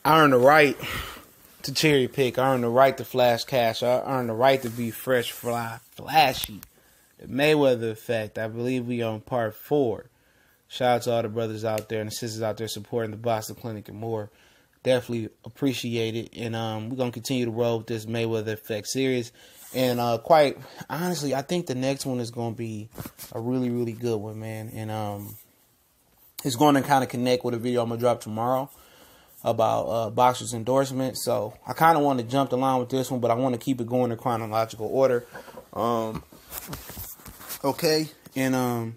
I earned the right to cherry pick. I earned the right to flash cash. I earned the right to be fresh, fly, flashy. The Mayweather effect. I believe we on part 4. Shout out to all the brothers out there and the sisters out there supporting the Boston Clinic and more. Definitely appreciate it. And we're going to continue to roll with this Mayweather effect series. And quite honestly, I think the next one is going to be a really, really good one, man. And it's going to kind of connect with a video I'm going to drop tomorrow about boxers' endorsement. So I kind of want to jump the line with this one, but I want to keep it going in chronological order. Okay. And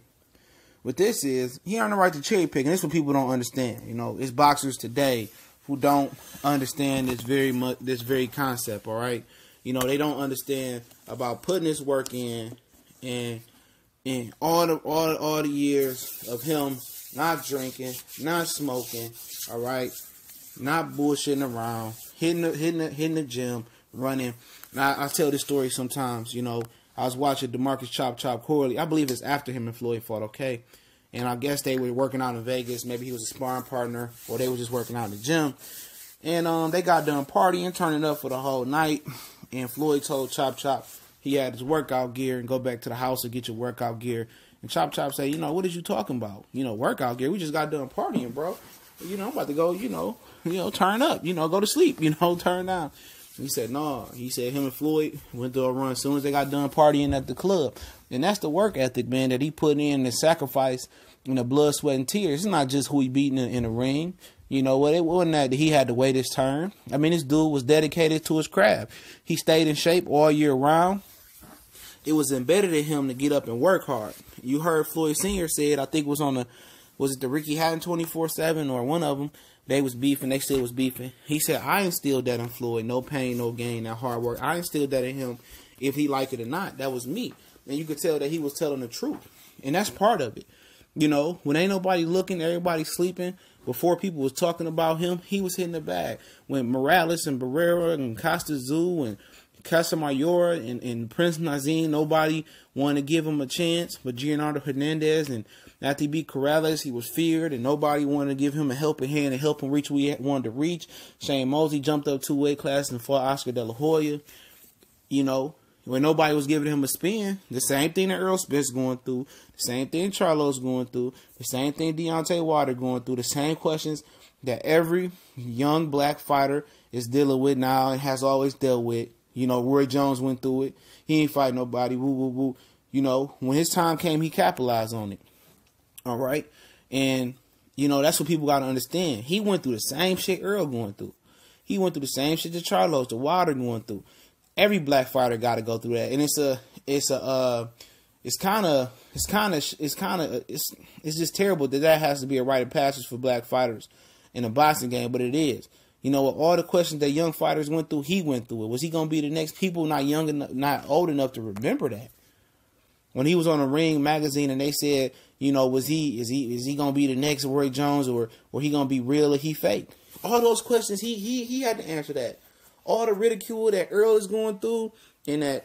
what this is, he earned the right to cherry pick. And this is what people don't understand. You know, it's boxers today who don't understand this very concept, all right? You know, they don't understand about putting this work in and all the years of him not drinking, not smoking, all right, not bullshitting around, hitting the gym, running. Now, I tell this story sometimes. You know, I was watching DeMarcus Chop Corley. I believe it's after him and Floyd fought, okay? And I guess they were working out in Vegas. Maybe he was a sparring partner, or they were just working out in the gym. And they got done partying, turning up for the whole night. And Floyd told Chop he had his workout gear and go back to the house and get your workout gear. And Chop said, you know, what is you talking about? You know, workout gear? We just got done partying, bro. You know, I'm about to go, you know, turn up, go to sleep, turn down. And he said, no. He said him and Floyd went through a run as soon as they got done partying at the club. And that's the work ethic, man, that he put in, the sacrifice, and the blood, sweat, and tears. It's not just who he beating in the ring. You know what? It wasn't that he had to wait his turn. I mean, this dude was dedicated to his craft. He stayed in shape all year round. It was embedded in him to get up and work hard. You heard Floyd Sr. said, I think it was it the Ricky Hatton 24/7 or one of them? They was beefing. They still was beefing. He said, I instilled that in Floyd. No pain, no gain, that hard work. I instilled that in him if he liked it or not. That was me. And you could tell that he was telling the truth. And that's part of it. You know, when ain't nobody looking, everybody sleeping. Before people was talking about him, he was hitting the bag. When Morales and Barrera and Costa Zoo and Casamayor and Prince Nazim, nobody wanted to give him a chance. But Gianardo Hernandez, and after he beat Corrales, he was feared, and nobody wanted to give him a helping hand and help him reach where he wanted to reach. Shane Mosley jumped up 2 weight classes and fought Oscar De La Hoya. You know, when nobody was giving him a spin, the same thing that Earl Spence going through, the same thing Charlo's going through, the same thing Deontay Wilder going through, the same questions that every young black fighter is dealing with now and has always dealt with. You know, Roy Jones went through it. He ain't fight nobody. Woo, woo, woo. You know, when his time came, he capitalized on it. All right? And, you know, that's what people got to understand. He went through the same shit Earl going through. He went through the same shit that Charlo's, the Wilder going through. Every black fighter got to go through that. And it's just terrible that has to be a rite of passage for black fighters in a boxing game, but it is. You know, with all the questions that young fighters went through, he went through it. Was he going to be the next? People not young enough, not old enough to remember that. When he was on a Ring magazine and they said, you know, is he going to be the next Roy Jones, or he going to be real or he fake? All those questions, he had to answer that. All the ridicule that Earl is going through, and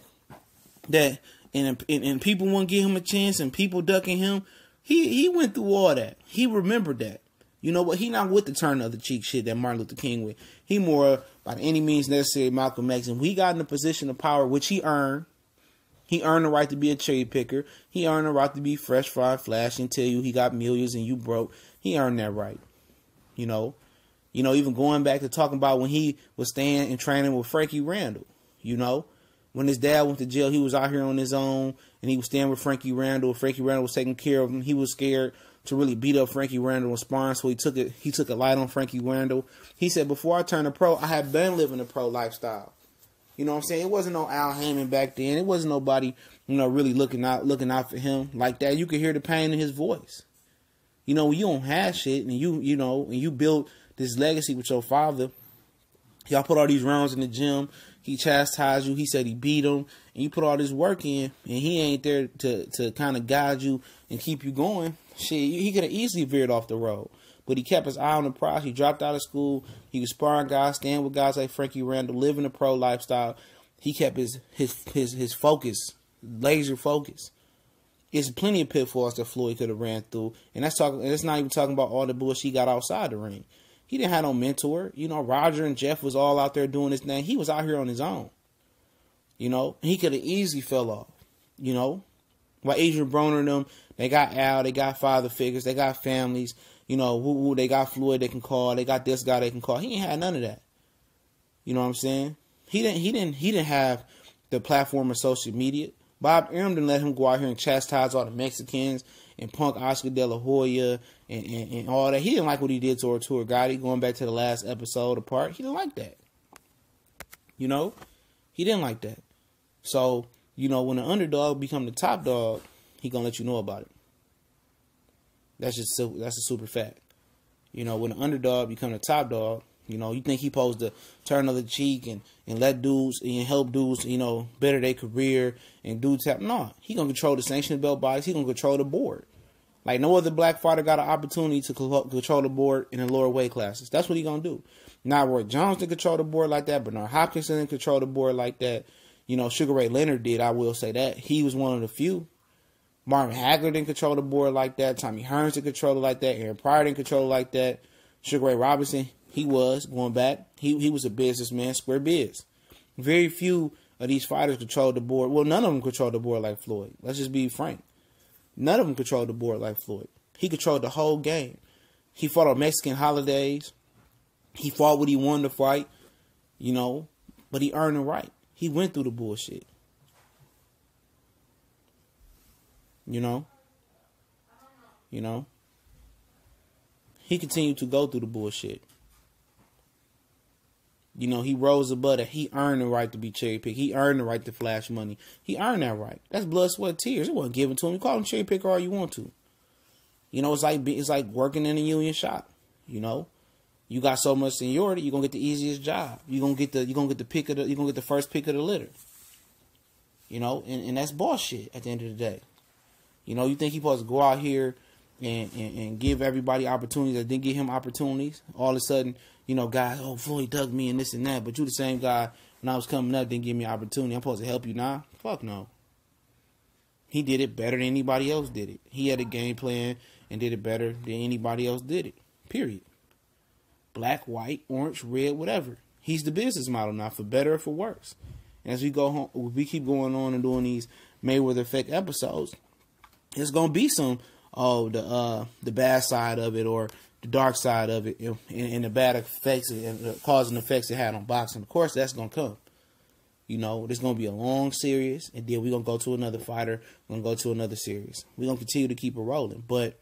and people won't give him a chance, and people ducking him, he went through all that. He remembered that. You know what? He not with the turn of the cheek shit that Martin Luther King with. He more by any means necessary Malcolm X. And we got in a position of power, which he earned. He earned the right to be a cherry picker. He earned the right to be fresh, fried, flash, and tell you he got millions and you broke. He earned that right. You know, even going back to talking about when he was staying and training with Frankie Randall. You know, when his dad went to jail, he was out here on his own and he was staying with Frankie Randall. Frankie Randall was taking care of him. He was scared to really beat up Frankie Randall in sparring, so he took a light on Frankie Randall. He said, before I turned a pro, I had been living a pro lifestyle. You know what I'm saying? It wasn't no Al Heyman back then. It wasn't nobody, really looking out for him like that. You could hear the pain in his voice. You know, when you don't have shit and you build this legacy with your father, y'all put all these rounds in the gym, he chastised you, he said he beat him, and you put all this work in, and he ain't there to kind of guide you and keep you going. Shit, he could have easily veered off the road. But he kept his eye on the prize. He dropped out of school. He was sparring guys, staying with guys like Frankie Randall, living a pro lifestyle. He kept his focus, laser focus. There's plenty of pitfalls that Floyd could have ran through. And that's not even talking about all the bullshit he got outside the ring. He didn't have no mentor. You know, Roger and Jeff was all out there doing his thing. He was out here on his own. You know, he could have easily fell off. You know, while Adrian Broner and them, they got Al, they got father figures, they got families. You know, who they got Floyd they can call, they got this guy they can call. He ain't had none of that. You know what I'm saying? He didn't have the platform of social media. Bob Arum didn't let him go out here and chastise all the Mexicans and punk Oscar De La Hoya and all that. He didn't like what he did to Arturo Gotti, going back to the last episode apart. He didn't like that. You know? He didn't like that. So, you know, when the underdog become the top dog, he gonna let you know about it. That's a super fact. You know, when the underdog become the top dog, you know, you think he supposed to turn the other cheek and let dudes and help dudes, you know, better their career and dudes have. No, he going to control the sanctioned belt bodies. He going to control the board. Like no other black fighter got an opportunity to control the board in the lower weight classes. That's what he going to do. Now, Roy Jones didn't control the board like that. Bernard Hopkins didn't control the board like that. You know, Sugar Ray Leonard did, I will say that. He was one of the few. Marvin Hagler didn't control the board like that. Tommy Hearns didn't control it like that. Aaron Pryor didn't control it like that. Sugar Ray Robinson, he was, going back, he was a businessman, square biz. Very few of these fighters controlled the board. Well, none of them controlled the board like Floyd. Let's just be frank. None of them controlled the board like Floyd. He controlled the whole game. He fought on Mexican holidays. He fought what he wanted to fight, you know, but he earned the right. He went through the bullshit. You know? He continued to go through the bullshit. You know, he rose above it. He earned the right to be cherry picked. He earned the right to flash money. He earned that right. That's blood, sweat, tears. It wasn't given to him. You call him cherry picker all you want to. You know, it's like working in a union shop. You know, you got so much seniority, you're gonna get the easiest job. You're gonna get the first pick of the litter. You know, and that's bullshit at the end of the day. You know, you think he's supposed to go out here and give everybody opportunities that didn't give him opportunities. All of a sudden, you know, guys, oh, Floyd dug me and this and that. But you the same guy when I was coming up didn't give me an opportunity. I'm supposed to help you now? Fuck no. He did it better than anybody else did it. He had a game plan and did it better than anybody else did it. Period. Black, white, orange, red, whatever. He's the business model now, for better or for worse. And as we go home, we keep going on and doing these Mayweather effect episodes, there's gonna be some the bad side of it or the dark side of it, and the bad effects and the causing effects it had on boxing. Of course, that's gonna come. You know, there's gonna be a long series, and then we're gonna go to another fighter. We're gonna go to another series. We're gonna continue to keep it rolling. But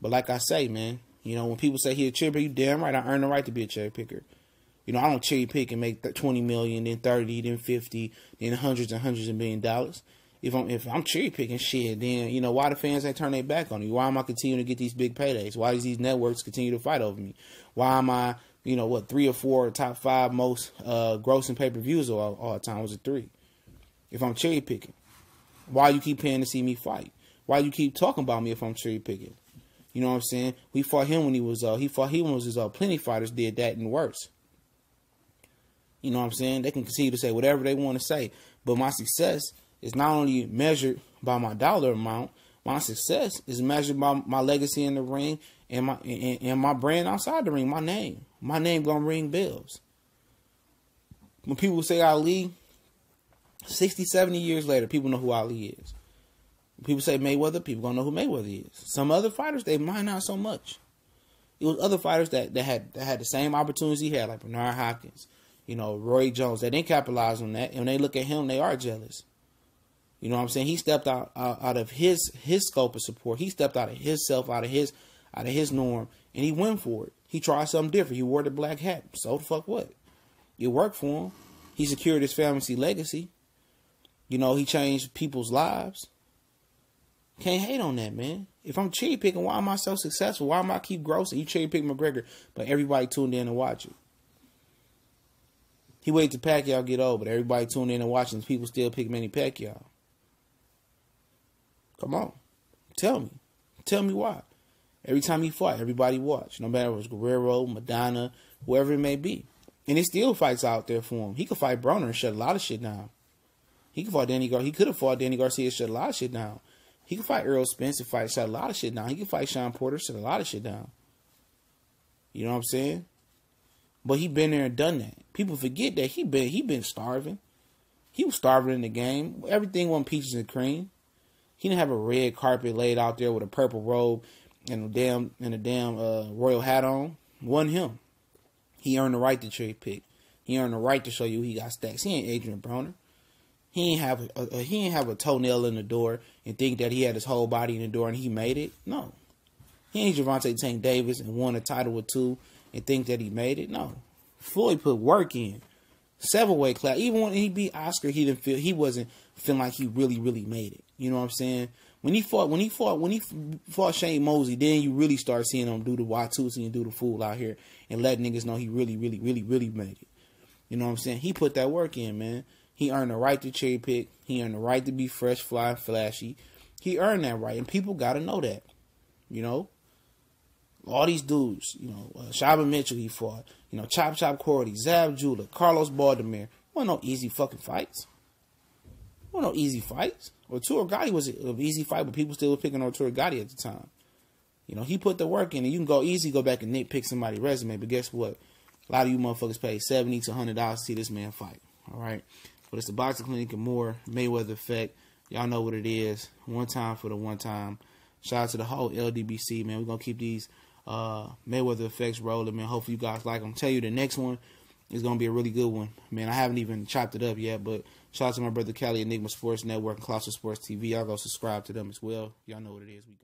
like I say, man, you know, when people say he a cherry picker, you damn right, I earned the right to be a cherry picker. You know, I don't cherry pick and make 20 million, then 30, then 50, then hundreds and hundreds of $1 million. If I'm cherry picking shit, then, you know, why the fans ain't turn their back on me? Why am I continuing to get these big paydays? Why does these networks continue to fight over me? Why am I, you know, 3 or 4 top 5 most grossing pay-per-views all the time? Was it 3? If I'm cherry picking, why you keep paying to see me fight? Why you keep talking about me if I'm cherry picking? You know what I'm saying? We fought him when he was plenty fighters did that and worse. You know what I'm saying? They can continue to say whatever they want to say, but my success is not only measured by my dollar amount. My success is measured by my legacy in the ring and my brand outside the ring. My name gonna ring bells. When people say Ali, 60, 70 years later, people know who Ali is. When people say Mayweather, people gonna know who Mayweather is. Some other fighters, they might not so much. It was other fighters that had the same opportunities he had, like Bernard Hopkins, you know, Roy Jones. They didn't capitalize on that, and when they look at him, they are jealous. You know what I'm saying? He stepped out of his scope of support. He stepped out of himself, out of his norm, and he went for it. He tried something different. He wore the black hat. So the fuck what? It worked for him. He secured his family's legacy. You know, he changed people's lives. Can't hate on that, man. If I'm cherry picking, why am I so successful? Why am I keep grossing? You cherry pick McGregor, but everybody tuned in and watch it. He waited till Pacquiao get old, but everybody tuned in and watching. People still pick Manny Pacquiao. Come on. Tell me. Tell me why. Every time he fought, everybody watched. No matter if it was Guerrero, Madonna, whoever it may be. And he still fights out there for him. He could fight Broner and shut a lot of shit down. He could have fought Danny Garcia and shut a lot of shit down. He could fight Errol Spence and shut a lot of shit down. He could fight Sean Porter, shut a lot of shit down. You know what I'm saying? But he been there and done that. People forget that he been starving. He was starving in the game. Everything wasn't peaches and cream. He didn't have a red carpet laid out there with a purple robe and a damn royal hat on. Wasn't him. He earned the right to cherry pick. He earned the right to show you he got stacks. He ain't Adrian Broner. He ain't have a toenail in the door and think that he had his whole body in the door and he made it. No. He ain't Gervonta Tank Davis and won a title with 2 and think that he made it. No. Floyd put work in. 7-weight class. Even when he beat Oscar, he wasn't feeling like he really made it. You know what I'm saying? When he fought Shane Mosley, then you really start seeing him do the Watusi and do the fool out here and let niggas know he really made it. You know what I'm saying? He put that work in, man. He earned the right to cherry pick. He earned the right to be fresh, fly, and flashy. He earned that right, and people got to know that. You know? All these dudes, you know, Shaba Mitchell he fought, you know, Chop Cordy, Zab Jula, Carlos Baldomir. Wasn't no easy fucking fights. Wasn't no easy fights. Arturo Gotti was an easy fight, but people still were picking on Arturo Gotti at the time. You know, he put the work in, and you can go back and nitpick somebody's resume, but guess what? A lot of you motherfuckers paid $70 to $100 to see this man fight. All right? But it's the Boxing Clinic and more, Mayweather Effect. Y'all know what it is. One time for the one time. Shout out to the whole LDBC, man. We're going to keep these Mayweather Effects rolling, man. Hopefully you guys like them. Tell you the next one is going to be a really good one. Man, I haven't even chopped it up yet, but shout out to my brother Cali, Enigma Sports Network, and Colossal Sports TV. Y'all go subscribe to them as well. Y'all know what it is. We